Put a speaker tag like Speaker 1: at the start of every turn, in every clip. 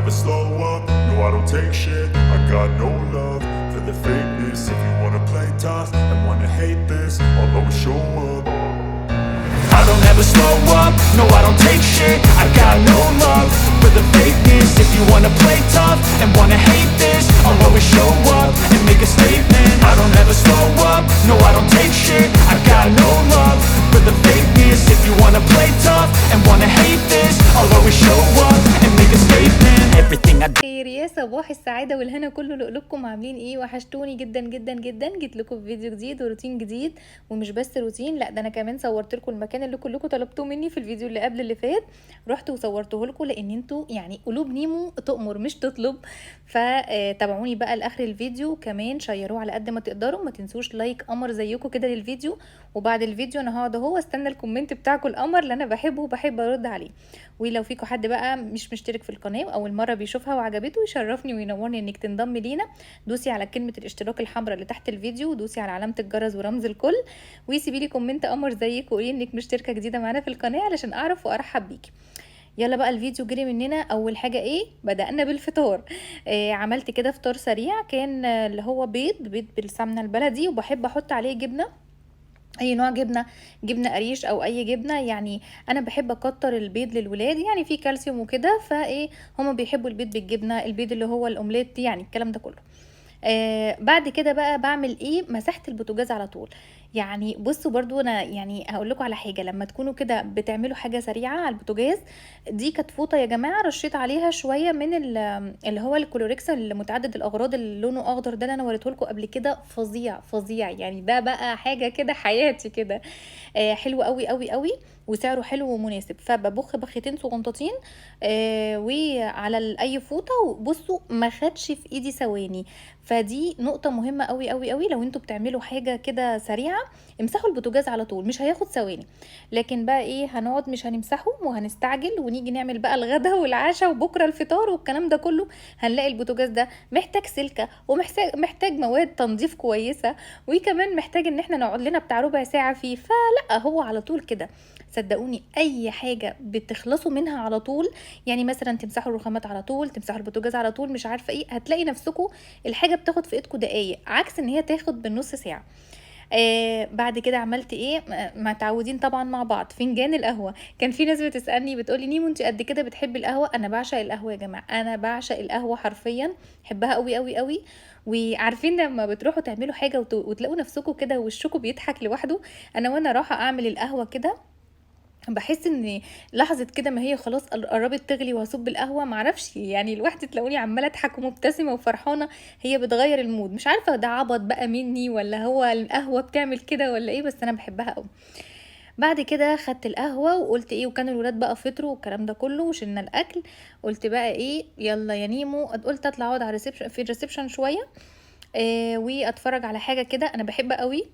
Speaker 1: never slow up, no I don't take shit. I got no love for the fakeness. If you wanna play tough and wanna hate this, I'll always show up. I don't ever slow up, no I don't take shit. I got no love for the fakeness. If you wanna play tough and wanna hate this, I'll always show up and make a statement. I don't ever slow up, no I don't take shit. I got no love for the fakeness. If you wanna play tough and wanna hate this, I'll always show up and make a statement. Everything I do.
Speaker 2: خير يا صباح السعادة والهنا كله لقلوبكم، عاملين ايه؟ وحشتوني جدا جدا جدا. جيت لكم في فيديو جديد وروتين جديد، ومش بس روتين، لا ده انا كمان صورت لكم المكان اللي كلكم طلبتوه مني في الفيديو اللي قبل اللي فات. رحت وصورته لكم لان انتوا يعني قلوب نيمو تؤمر مش تطلب. فتابعوني بقى لاخر الفيديو، كمان شيروه على قد ما تقدروا، ما تنسوش لايك قمر زيكم كده للفيديو. وبعد الفيديو انا هقعد اهو استنى الكومنت بتاعكم القمر اللي انا بحبه وبحب ارد عليه. ولو فيكم حد بقى مش مشترك في القناه واول مره بيشوفها وعجبته، يشرفني وينورني انك تنضمي لينا. دوسي على كلمه الاشتراك الحمراء اللي تحت الفيديو، ودوسي على علامه الجرس ورمز الكل، وسيبي لي كومنت قمر زيك وقولي انك مشتركه جديده معانا في القناه علشان اعرف وارحب بيكي. يلا بقى الفيديو جري مننا. اول حاجه ايه؟ بدأنا بالفطار. عملت كده فطار سريع، كان اللي هو بيض بالسمنه البلدي، وبحب احط عليه جبنه، اي نوع جبنه، جبنه قريش او اي جبنه. يعني انا بحب اكتر البيض للولاد، يعني فيه كالسيوم وكده، فايه هما بيحبوا البيض بالجبنه، البيض اللي هو الاومليت، يعني الكلام ده كله. بعد كده بقى بعمل ايه؟ مسحت البوتاجاز على طول. يعني بصوا برضو انا يعني هقول لكم على حاجه، لما تكونوا كده بتعملوا حاجه سريعه على البوتاجاز، دي كانت فوطه يا جماعه، رشيت عليها شويه من اللي هو الكلوريكس المتعدد الاغراض اللي لونه اخضر ده، اللي انا وريته لكم قبل كده، فظيع فظيع يعني. ده بقى حاجه كده حياتي كده. حلو قوي قوي قوي، وسعره حلو ومناسب. فببخ بختين صغنطتين وعلى اي فوطه، وبصوا ما خدش في ايدي ثواني. فدي نقطه مهمه قوي قوي قوي، لو انتوا بتعملوا حاجه كده سريعه امسحوا البوتاجاز على طول، مش هياخد ثواني. لكن بقى ايه، هنقعد مش هنمسحه وهنستعجل ونيجي نعمل بقى الغدا والعشاء وبكره الفطار والكلام ده كله، هنلاقي البوتاجاز ده محتاج سلكه، ومحتاج مواد تنظيف كويسه، وكمان محتاج ان احنا نقعد لنا بتاع ربع ساعه فيه. فلا، هو على طول كده. صدقوني اي حاجه بتخلصوا منها على طول، يعني مثلا تمسحوا الرخامات على طول، تمسحوا البوتاجاز على طول، مش عارفه ايه، هتلاقي نفسكم الحاجه بتاخد في ايدكم دقايق، عكس ان هي تاخد بالنص ساعه. بعد كده عملت ايه؟ متعودين طبعا مع بعض، فنجان القهوه. كان في ناس بتسالني بتقولي نيمو انت قد كده بتحبي القهوه؟ انا بعشق القهوه يا جماعه، انا بعشق القهوه حرفيا، بحبها قوي قوي قوي. وعارفين لما بتروحوا تعملوا حاجه وتلاقوا نفسكم كده وشكم بيضحك لوحده؟ انا وانا رايحه اعمل القهوه كده بحس ان لحظه كده ما هي خلاص قربت تغلي وهصب القهوه، معرفش يعني لوحدي تلاقوني عماله اضحك ومبتسمه وفرحانه. هي بتغير المود، مش عارفه ده عبط بقى مني ولا هو القهوه بتعمل كده ولا ايه، بس انا بحبها قوي. بعد كده خدت القهوه وقلت ايه، وكان الولاد بقى فطروا والكلام ده كله وشلنا الاكل. قلت بقى ايه، يلا يا نيمو، قلت اطلع اقعد على الريسبشن، في الريسبشن شويه، واتفرج على حاجه كده انا بحب قوي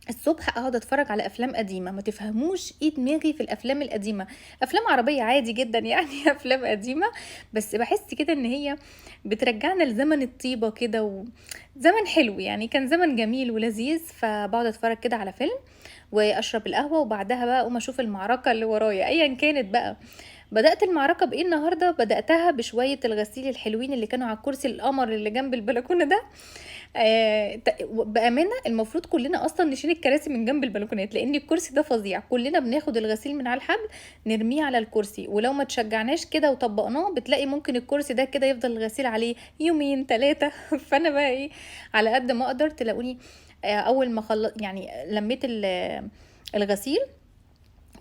Speaker 2: الصبح اقعد اتفرج على افلام قديمه. ما تفهموش ايه دماغي في الافلام القديمه، افلام عربيه عادي جدا يعني افلام قديمه، بس بحس كده ان هي بترجعنا لزمن الطيبه كده، وزمن حلو يعني، كان زمن جميل ولذيذ. فبقعد اتفرج كده على فيلم واشرب القهوه، وبعدها بقى اقوم اشوف المعركه اللي ورايا ايا كانت بقى. بدأت المعركة بإيه النهاردة؟ بدأتها بشوية الغسيل الحلوين اللي كانوا على الكرسي القمر اللي جنب البلكونة ده. بأمانة المفروض كلنا أصلا نشيل الكراسي من جنب البلكونات، لأن الكرسي ده فظيع. كلنا بناخد الغسيل من على الحبل نرميه على الكرسي، ولو ما تشجعناش كده وطبقناه بتلاقي ممكن الكرسي ده كده يفضل الغسيل عليه يومين 3 فأنا بقى إيه، على قد ما أقدر تلاقوني أول ما يعني لميت الغسيل.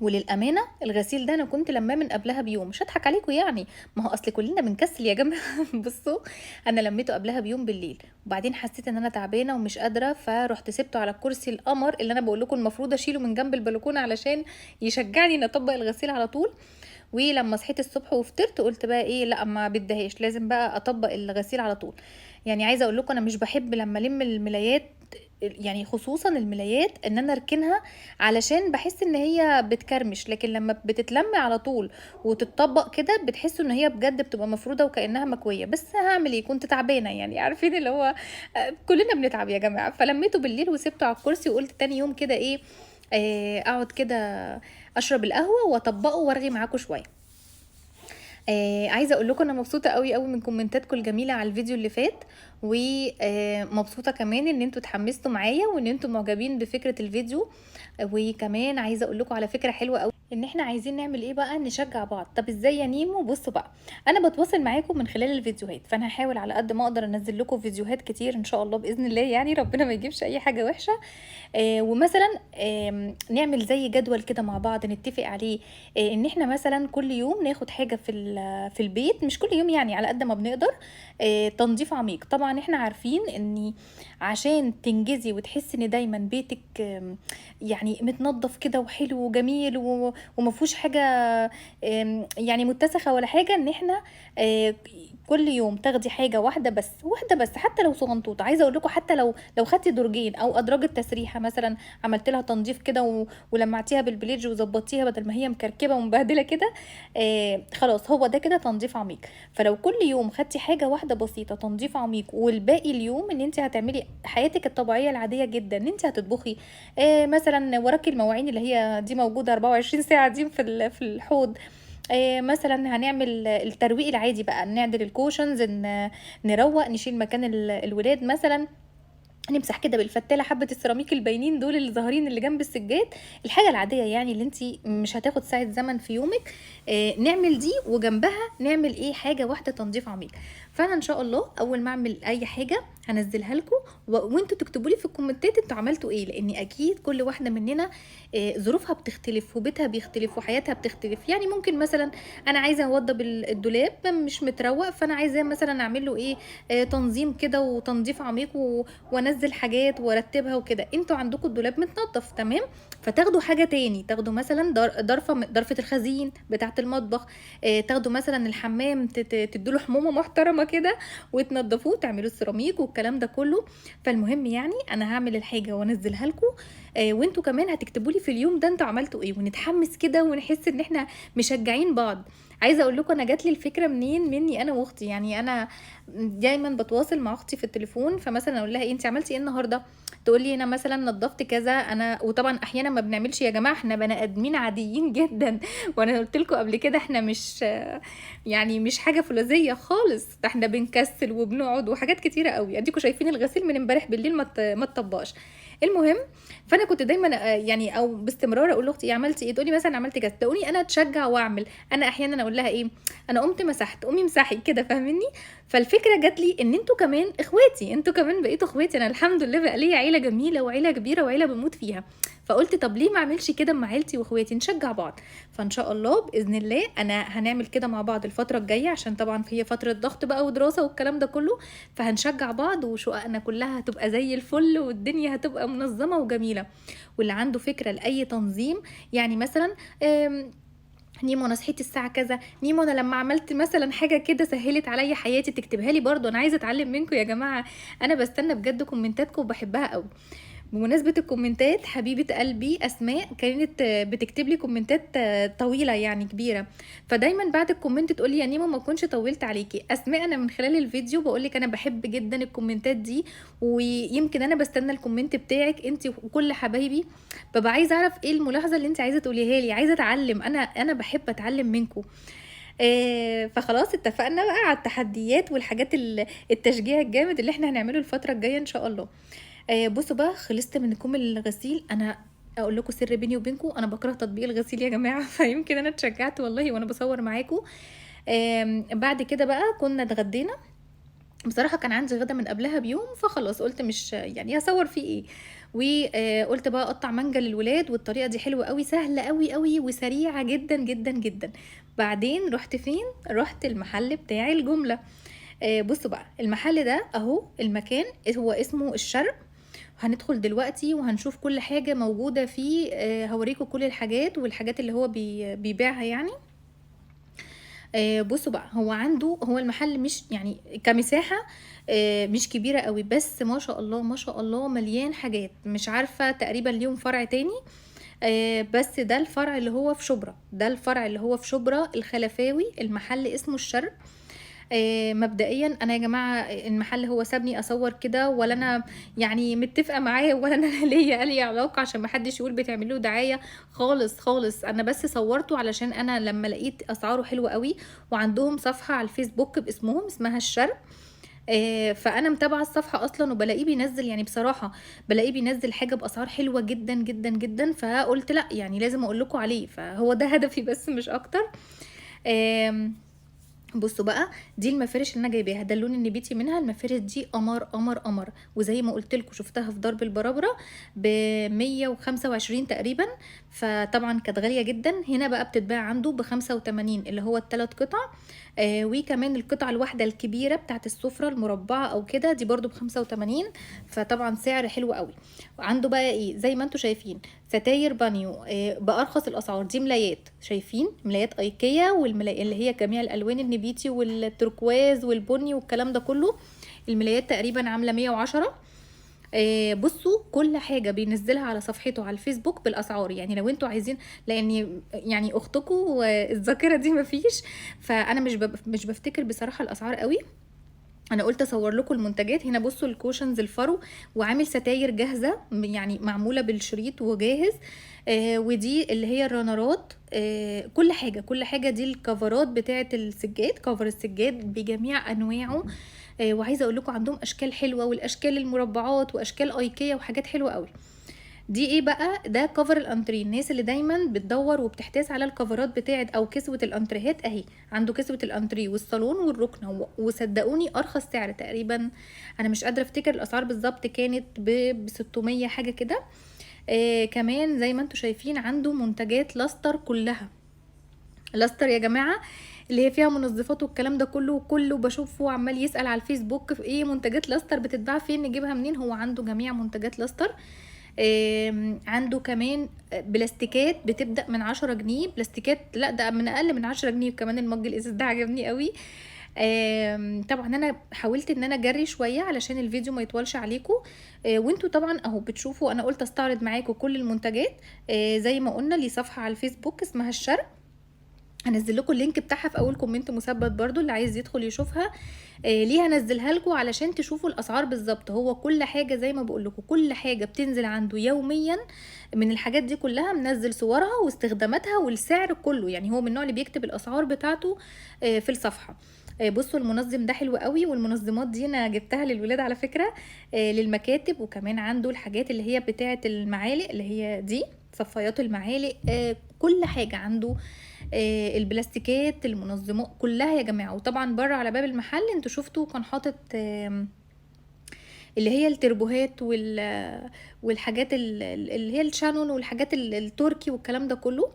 Speaker 2: وللامانه الغسيل ده انا كنت لماه من قبلها بيوم، مش هضحك عليكم يعني، ما هو اصل كلنا بنكسل يا جماعه بصوا، انا لميته قبلها بيوم بالليل، وبعدين حسيت ان انا تعبانه ومش قادره، فرحت سبته على الكرسي القمر اللي انا بقول لكم المفروض اشيله من جنب البلكونه علشان يشجعني ان اطبق الغسيل على طول. ولما صحيت الصبح وفطرت قلت بقى ايه، لا ما بدهاش، لازم بقى اطبق الغسيل على طول. يعني عايزه اقول لكم انا مش بحب لما الم الملايات، يعني خصوصا الملايات ان انا اركنها، علشان بحس ان هي بتكرمش، لكن لما بتتلم على طول وتتطبق كده بتحسوا ان هي بجد بتبقى مفروده وكانها مكويه. بس هعمل ايه، كنت تعبانه يعني، عارفين اللي هو كلنا بنتعب يا جماعه. فلميته بالليل وسبته على الكرسي، وقلت تاني يوم كده ايه، اقعد كده اشرب القهوه واطبقه وارغي معاكم شويه. عايزه اقول لكم انا مبسوطه قوي قوي من كومنتاتكم الجميله على الفيديو اللي فات، ومبسوطه كمان ان انتوا اتحمستوا معايا وان انتوا معجبين بفكره الفيديو. وكمان عايزه اقول لكم على فكره حلوه قوي، ان احنا عايزين نعمل ايه بقى، نشجع بعض. طب ازاي يا نيمو؟ بصوا بقى، انا بتواصل معاكم من خلال الفيديوهات، فانا هحاول على قد ما اقدر انزل لكم فيديوهات كتير ان شاء الله باذن الله، يعني ربنا ما يجيبش اي حاجه وحشه. ومثلا نعمل زي جدول كده مع بعض نتفق عليه، ان احنا مثلا كل يوم ناخد حاجه في البيت، مش كل يوم يعني، على قد ما بنقدر. تنظيف عميق. طبعا احنا عارفين ان عشان تنجزي وتحسي ان دايما بيتك يعني متنظف كده وحلو وجميل ومفهوش حاجه يعني متسخه ولا حاجه، ان احنا كل يوم تاخدي حاجه واحده بس، واحده بس، حتى لو صغنطوطه. عايزه اقول لكم حتى لو خدتي درجين او ادراج التسريحه مثلا، عملت لها تنظيف كده ولمعتيها بالبليدج وظبطتيها بدل ما هي مكركبه ومبهدله كده، خلاص هو ده كده تنظيف عميق. فلو كل يوم خدتي حاجه واحده بسيطه تنظيف عميق، والباقي اليوم ان انت هتعملي حياتك الطبيعيه العاديه جدا، ان انت هتطبخي مثلا وراكي المواعين اللي هي دي موجوده 24 ساعه دي في الحوض. مثلا هنعمل الترويق العادي بقى، نعدل الكوشنز، نروق، نشيل مكان الولاد مثلا، نمسح كده بالفتاله حبه السيراميك الباينين دول اللي ظاهرين اللي جنب السجاد، الحاجه العاديه يعني اللي انت مش هتاخد ساعه زمن في يومك. نعمل دي، وجنبها نعمل ايه، حاجه واحده تنظيف عميق. فانا ان شاء الله اول ما اعمل اي حاجه هنزلها لكم، وانتوا تكتبوا لي في الكومنتات انتوا عملتوا ايه، لان اكيد كل واحده مننا ظروفها بتختلف وبيتها بيختلف وحياتها بتختلف. يعني ممكن مثلا انا عايزه اوضب الدولاب مش متروق، فانا عايزاه مثلا اعمل له ايه، تنظيم كده وتنظيف عميق وانزل حاجات وارتبها وكده. انتوا عندكم الدولاب متنضف تمام، فتاخدوا حاجه تاني، تاخدوا مثلا ضرفه الخزين بتاعه المطبخ، تاخدوا مثلا الحمام تدوا له حمومه محترمه كده وتنضفوه، تعملوا السيراميك والكلام ده كله. فالمهم يعني انا هعمل الحاجه وانزلها لكم، وانتوا كمان هتكتبوا لي في اليوم ده انتوا عملتوا ايه، ونتحمس كده ونحس ان احنا مشجعين بعض. عايزه اقول لكم انا جات لي الفكره مني انا واختي. يعني انا دايما بتواصل مع اختي في التليفون، فمثلا اقول لها انت عملتي ايه النهارده، تقول لي انا مثلا نظفت كذا. انا وطبعا احيانا ما بنعملش يا جماعه، احنا بني ادمين عاديين جدا وانا قلت لكم قبل كده احنا مش يعني مش حاجه فولاذيه خالص، ده احنا بنكسل وبنقعد وحاجات كتيره قوي. اديكم شايفين الغسيل من امبارح بالليل ما تطبقش. المهم، فانا كنت دايما يعني او باستمرار اقول لاختي إيه عملتي ايه، تقولي مثلا عملت كذا، تقولي انا اتشجع واعمل. انا احيانا اقول لها ايه، انا قمت مسحت، قومي امسحي كده، فاهميني؟ فالفكره جات لي ان انتوا كمان اخواتي، انتوا كمان بقيتوا اخواتي. انا الحمد لله بقى ليا عيله جميله وعيله كبيره وعيله بموت فيها، فقلت طب ليه ما اعملش كده مع عيلتي واخواتي، نشجع بعض. فان شاء الله باذن الله انا هنعمل كده مع بعض الفتره الجايه، عشان طبعا هي فتره ضغط بقى ودراسه والكلام ده كله، فهنشجع بعض وشققنا كلها هتبقى زي الفل والدنيا هتبقى منظمه وجميله. واللي عنده فكره لاي تنظيم، يعني مثلا نيمو انا صحيت الساعه كذا، نيمو انا لما عملت مثلا حاجه كده سهلت عليا حياتي، تكتبها لي برضو، انا عايزه اتعلم منكم يا جماعه. انا بستنى بجد كومنتاتكم وبحبها قوي. بمناسبة الكومنتات، حبيبة قلبي أسماء كانت بتكتب لي كومنتات طويلة يعني كبيرة، فدايما بعد الكومنت تقول لي يا نيمو ما كنتش طولت عليكي. أسماء أنا من خلال الفيديو بقولك أنا بحب جدا الكومنتات دي، ويمكن أنا بستنى الكومنت بتاعك أنت وكل حبايبي، ببقى عايزة أعرف إيه الملاحظة اللي أنت عايزة تقوليها لي، عايزة أتعلم، أنا بحب أتعلم منكم. فخلاص اتفقنا بقى على التحديات والحاجات التشجيع الجامد اللي احنا هنعمله الفترة الجاية ان شاء الله. بصوا بقى، خلصت من كوم الغسيل. انا اقول لكم سر بيني وبينكم، انا بكره تطبيق الغسيل يا جماعه فيمكن انا اتشجعت والله وانا بصور معاكم. بعد كده بقى كنا اتغدينا، بصراحه كان عندي غدا من قبلها بيوم، فخلاص قلت مش يعني هصور فيه ايه، وقلت بقى اقطع مانجا للولاد، والطريقه دي حلوه قوي، سهله قوي قوي وسريعه جدا جدا جدا. بعدين رحت فين؟ رحت المحل بتاع الجمله. بصوا بقى، المحل ده اهو المكان هو اسمه الشرق، هندخل دلوقتي وهنشوف كل حاجة موجودة فيه. هوريكم كل الحاجات والحاجات اللي هو بيبيعها يعني. بصوا بقى، هو المحل مش يعني كمساحة مش كبيرة قوي، بس ما شاء الله ما شاء الله مليان حاجات. مش عارفة تقريبا ليهم فرع تاني، بس ده الفرع اللي هو في شبرا، ده الفرع اللي هو في شبرا الخلفاوي، المحل اسمه الشرق. مبدئيا انا يا جماعه المحل هو سابني اصور كده، ولا انا يعني متفقه معاه، ولا انا ليا اي علاقه عشان ما حدش يقول بتعملوا دعايه خالص خالص. انا بس صورته علشان انا لما لقيت اسعاره حلوه قوي، وعندهم صفحه على الفيسبوك باسمهم اسمها الشرق. فانا متابعه الصفحه اصلا، وبلاقيه بينزل، يعني بصراحه بلاقيه بينزل حاجه باسعار حلوه جدا جدا جدا، فقلت لا يعني لازم اقول لكم عليه، فهو ده هدفي بس مش اكتر. آم، بصوا بقى، دي المفارش اللي انا جايباها، ده اللون النبيتي منها. المفارش دي قمر قمر قمر، وزي ما قلت لكم شفتها في درب البرابره ب 125 تقريبا، فطبعا كانت غاليه جدا. هنا بقى بتتباع عنده ب 85 اللي هو الثلاث قطع. وكمان القطعه الواحده الكبيره بتاعت السفره المربعه او كده دي برضو ب 85، فطبعا سعر حلو قوي. وعنده بقى ايه زي ما انتم شايفين، ستاير بانيو بارخص الاسعار. دي ملايات، شايفين ملايات ايكيا، والملايات اللي هي جميع الالوان النبيتي والتركواز والبني والكلام ده كله. الملايات تقريبا عامله 110. بصوا كل حاجه بينزلها على صفحته على الفيسبوك بالاسعار، يعني لو انتوا عايزين، لان يعني اختكم الذاكره دي مفيش، فانا مش بفتكر بصراحه الاسعار قوي. انا قلت اصور لكم المنتجات. هنا بصوا الكوشنز الفرو، وعامل ستاير جاهزه يعني معموله بالشريط وجاهز. ودي اللي هي الرنرات. كل حاجه كل حاجه، دي الكفرات بتاعه السجاد، كفر السجاد بجميع انواعه. وعايزه اقول لكم عندهم اشكال حلوه، والاشكال المربعات واشكال ايكيا وحاجات حلوه قوي. دي ايه بقى؟ ده كفر الانتريه. الناس اللي دايما بتدور وبتحتاس على الكفرات بتاعت او كسوه الانتريهات، اهي عنده كسوه الانتريه والصالون والركنه، وصدقوني ارخص سعر تقريبا. انا مش قادره افتكر الاسعار بالظبط، كانت ب 600 حاجه كده. كمان زي ما انتم شايفين عنده منتجات لاستر كلها. لاستر يا جماعه اللي هي فيها منظفات والكلام ده كله، وكله بشوفه عمال يسأل على الفيسبوك في ايه منتجات لاستر بتتباع فين، نجيبها منين. هو عنده جميع منتجات لاستر. عنده كمان بلاستيكات بتبدأ من 10 جنيه. بلاستيكات لا ده من اقل من 10 جنيه. وكمان المج الازاز ده عجبني قوي. طبعا انا حاولت ان انا اجري شويه علشان الفيديو ما يطولش عليكم. وانتوا طبعا اهو بتشوفوا، انا قلت استعرض معاكم كل المنتجات. زي ما قلنا لي صفحه على الفيسبوك اسمها الشرق، هنزل لكم اللينك بتاعها في اول كومنت مثبت برضو، اللي عايز يدخل يشوفها. ليه هنزلها لكم؟ علشان تشوفوا الاسعار بالظبط. هو كل حاجه زي ما بقول لكم، كل حاجه بتنزل عنده يوميا من الحاجات دي كلها، منزل صورها واستخداماتها والسعر كله. يعني هو من النوع اللي بيكتب الاسعار بتاعته في الصفحه. بصوا المنظم ده حلو قوي، والمنظمات دي انا جبتها للولاد على فكره، للمكاتب. وكمان عنده الحاجات اللي هي بتاعه المعالق، اللي هي دي صفايات المعالق. كل حاجه عنده، البلاستيكات، المنظمات كلها يا جماعه. وطبعا بره على باب المحل انتوا شفتوا كان حاطط اللي هي التربوهات والحاجات اللي هي الشانون والحاجات التركي والكلام ده كله.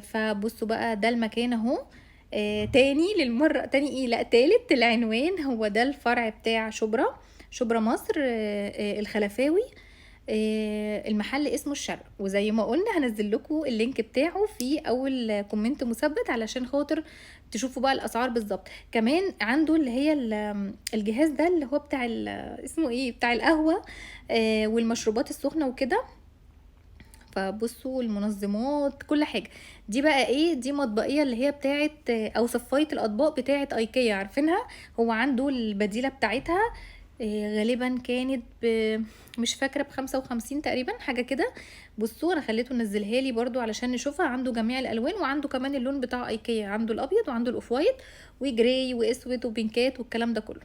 Speaker 2: فبصوا بقى ده المكان اهو. تاني للمرة تاني ايه لا تالت، العنوان هو ده الفرع بتاع شبرا مصر، الخلفاوي. المحل اسمه الشرق. وزي ما قلنا هنزل لكم اللينك بتاعه في اول كومنت مثبت علشان خاطر تشوفوا بقى الاسعار بالظبط. كمان عنده اللي هي الجهاز ده اللي هو بتاع اسمه ايه، بتاع القهوة والمشروبات السخنة وكده. فبصوا المنظمات كل حاجة. دي بقى ايه؟ دي مطبقية اللي هي بتاعت او صفاية الاطباق بتاعت ايكيا، عارفينها. هو عنده البديلة بتاعتها، غالبا كانت مش فاكرة ب55 تقريبا حاجة كده. بصوا انا خليته نزلها لي برضو علشان نشوفها. عنده جميع الالوان، وعنده كمان اللون بتاع ايكيا، عنده الابيض وعنده الاوف وايت وجراي واسود وبينكات والكلام ده كله.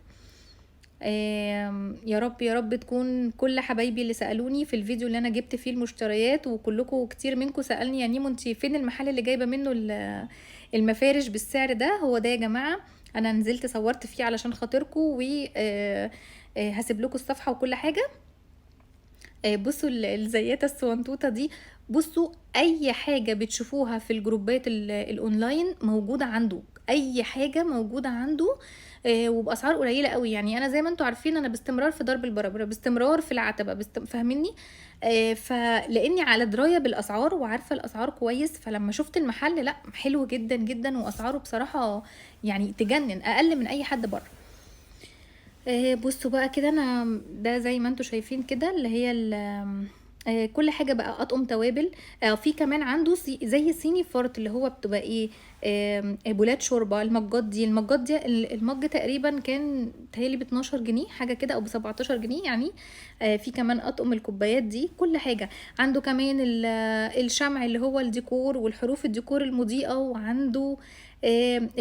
Speaker 2: يا رب يا رب تكون كل حبايبي اللي سألوني في الفيديو اللي انا جبت فيه المشتريات، وكلكم كتير منكم سألني يعني نيمو انتي فين المحل اللي جايبه منه المفارش بالسعر ده. هو ده يا جماعه، انا نزلت صورت فيه علشان خاطركم، و هسيب لكم الصفحه وكل حاجه. بصوا الزياتة الصوانتوطة دي. بصوا اي حاجة بتشوفوها في الجروبات الاونلاين موجودة عنده، اي حاجة موجودة عنده. وباسعار قليله قوي. يعني انا زي ما انتوا عارفين انا باستمرار في درب البرابره، باستمرار في العتبه، فاهميني. فلاني على درايه بالاسعار وعارفه الاسعار كويس، فلما شفت المحل لا حلو جدا جدا، واسعاره بصراحه يعني تجنن، اقل من اي حد بره. بصوا بقى كده، انا ده زي ما انتوا شايفين كده اللي هي كل حاجة بقى، أطقم توابل. في كمان عنده زي صيني فرط، اللي هو بتبقى ايه، بولات شوربة. المجات دي، المج تقريبا كان تهيألي ب12 جنيه حاجة كده، أو ب17 جنيه يعني. في كمان أطقم الكوبايات دي، كل حاجة. عنده كمان الشمع اللي هو الديكور، والحروف الديكور المضيئة، وعنده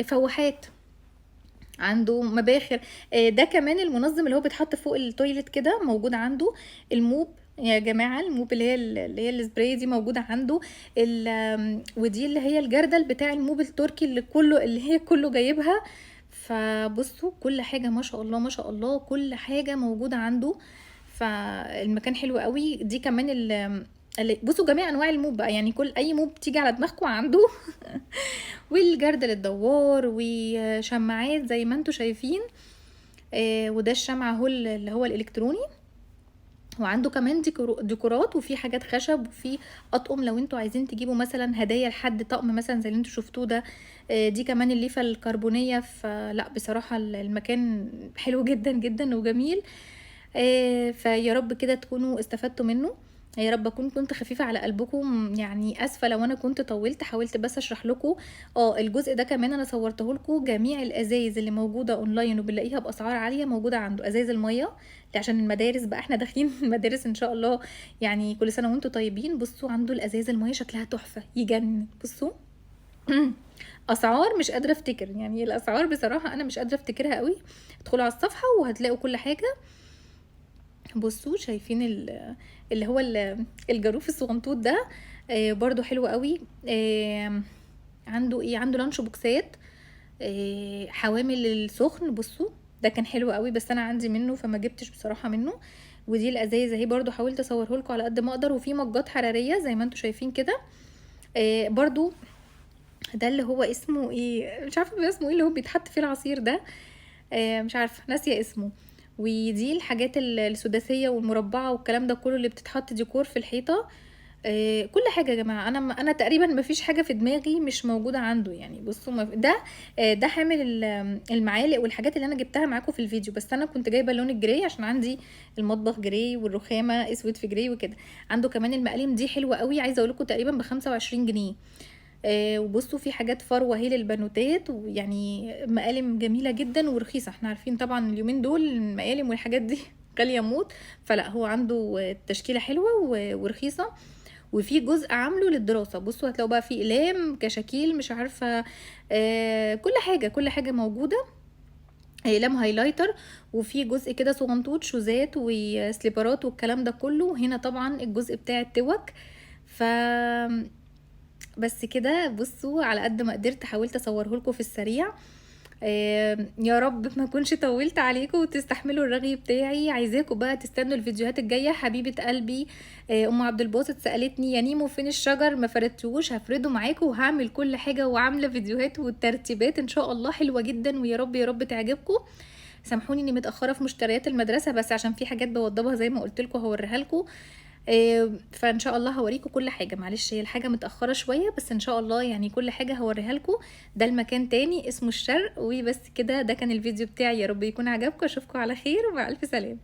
Speaker 2: فواحات، عنده مباخر. ده كمان المنظم اللي هو بيتحط فوق التويلت كده موجود عنده. الموب يا جماعة، الموب اللي هي السبراي دي موجودة عنده. ودي اللي هي الجردل بتاع الموب التركي اللي هي كله جايبها. فبصوا كل حاجة ما شاء الله ما شاء الله، كل حاجة موجودة عنده. فالمكان حلو قوي. دي كمان بصوا جميع انواع الموب بقى، يعني كل اي موب تيجي على دماغكم عنده. والجردل الدوار وشماعات زي ما انتوا شايفين. وده الشمع هو اللي هو الالكتروني. وعنده كمان ديكورات، وفي حاجات خشب، وفي اطقم لو انتوا عايزين تجيبوا مثلا هدايا لحد، طقم مثلا زي اللي انتوا شفتوه ده. دي كمان الليفه الكربونيه. فلا بصراحه المكان حلو جدا جدا وجميل. فيا رب كده تكونوا استفدتوا منه. يا رب اكون كنت خفيفه على قلبكم، يعني اسفه لو انا كنت طولت، حاولت بس اشرح لكم. الجزء ده كمان انا صورته لكم، جميع الازايز اللي موجوده اونلاين وبنلاقيها باسعار عاليه موجوده عنده. ازايز الميه عشان المدارس بقى، احنا داخلين المدارس ان شاء الله، يعني كل سنه وانتم طيبين. بصوا عنده الازايز الميه شكلها تحفه يجنن، بصوا. اسعار مش قادره افتكر، يعني الاسعار بصراحه انا مش قادره افتكرها قوي. ادخلوا على الصفحه وهتلاقوا كل حاجه. بصوا شايفين اللي هو الجاروف الصغنطوط ده. برضو حلو قوي. عنده ايه، عنده لانش بوكسات، حوامل السخن. بصوا ده كان حلو قوي، بس انا عندي منه فما جبتش بصراحه منه. ودي الازايز اهي، برضو حاولت اصوره لكم على قد ما اقدر. وفي مجات حراريه زي ما انتم شايفين كده. برضو ده اللي هو اسمه ايه، مش عارفه اسمه ايه، اللي هو بيتحط فيه العصير ده. مش عارفه، ناسيه اسمه. ودي الحاجات السداسيه والمربعه والكلام ده كله اللي بتتحط ديكور في الحيطه. كل حاجه يا جماعه. انا تقريبا ما فيش حاجه في دماغي مش موجوده عنده. يعني بصوا ده ده حامل المعالق والحاجات اللي انا جبتها معاكم في الفيديو، بس انا كنت جايبه اللون الجراي عشان عندي المطبخ جراي والرخامه اسود في جراي وكده. عنده كمان المقالم دي حلوه قوي، عايزه اقول لكم تقريبا ب25 جنيه. وبصوا في حاجات فروه هي للبنوتات، ويعني مقالم جميله جدا ورخيصه. احنا عارفين طبعا اليومين دول المقالم والحاجات دي غاليه موت. فلا هو عنده تشكيله حلوه ورخيصه. وفي جزء عامله للدراسه. بصوا هتلاقوا بقى في اقلام، كشاكيل، مش عارفه، كل حاجه موجوده. اقلام هايلايتر. وفي جزء كده صغنطوط، شوزات وسليبرات والكلام ده كله. هنا طبعا الجزء بتاع التوك. ف بس كده. بصوا على قد ما قدرت حاولت اصوره لكم في السريع. يا رب ما كنش طولت عليكم وتستحملوا الرغي بتاعي. عايزاكم بقى تستنوا الفيديوهات الجايه. حبيبه قلبي ام عبد الباسط سالتني يا نيمو فين الشجر، ما فردتوش. هفرده معاكم وهعمل كل حاجه، وعامله فيديوهات والترتيبات ان شاء الله حلوه جدا. ويا رب يا رب تعجبكم. سامحوني اني متاخره في مشتريات المدرسه، بس عشان في حاجات بوضبها زي ما قلت لكم هوريها لكم. فان شاء الله هوريكم كل حاجه. معلش هي الحاجه متاخره شويه، بس ان شاء الله يعني كل حاجه هوريها لكم. ده المكان تاني اسمه الشرق. وبس كده، ده كان الفيديو بتاعي. يا رب يكون عجبكم. اشوفكم على خير ومع الف سلامه.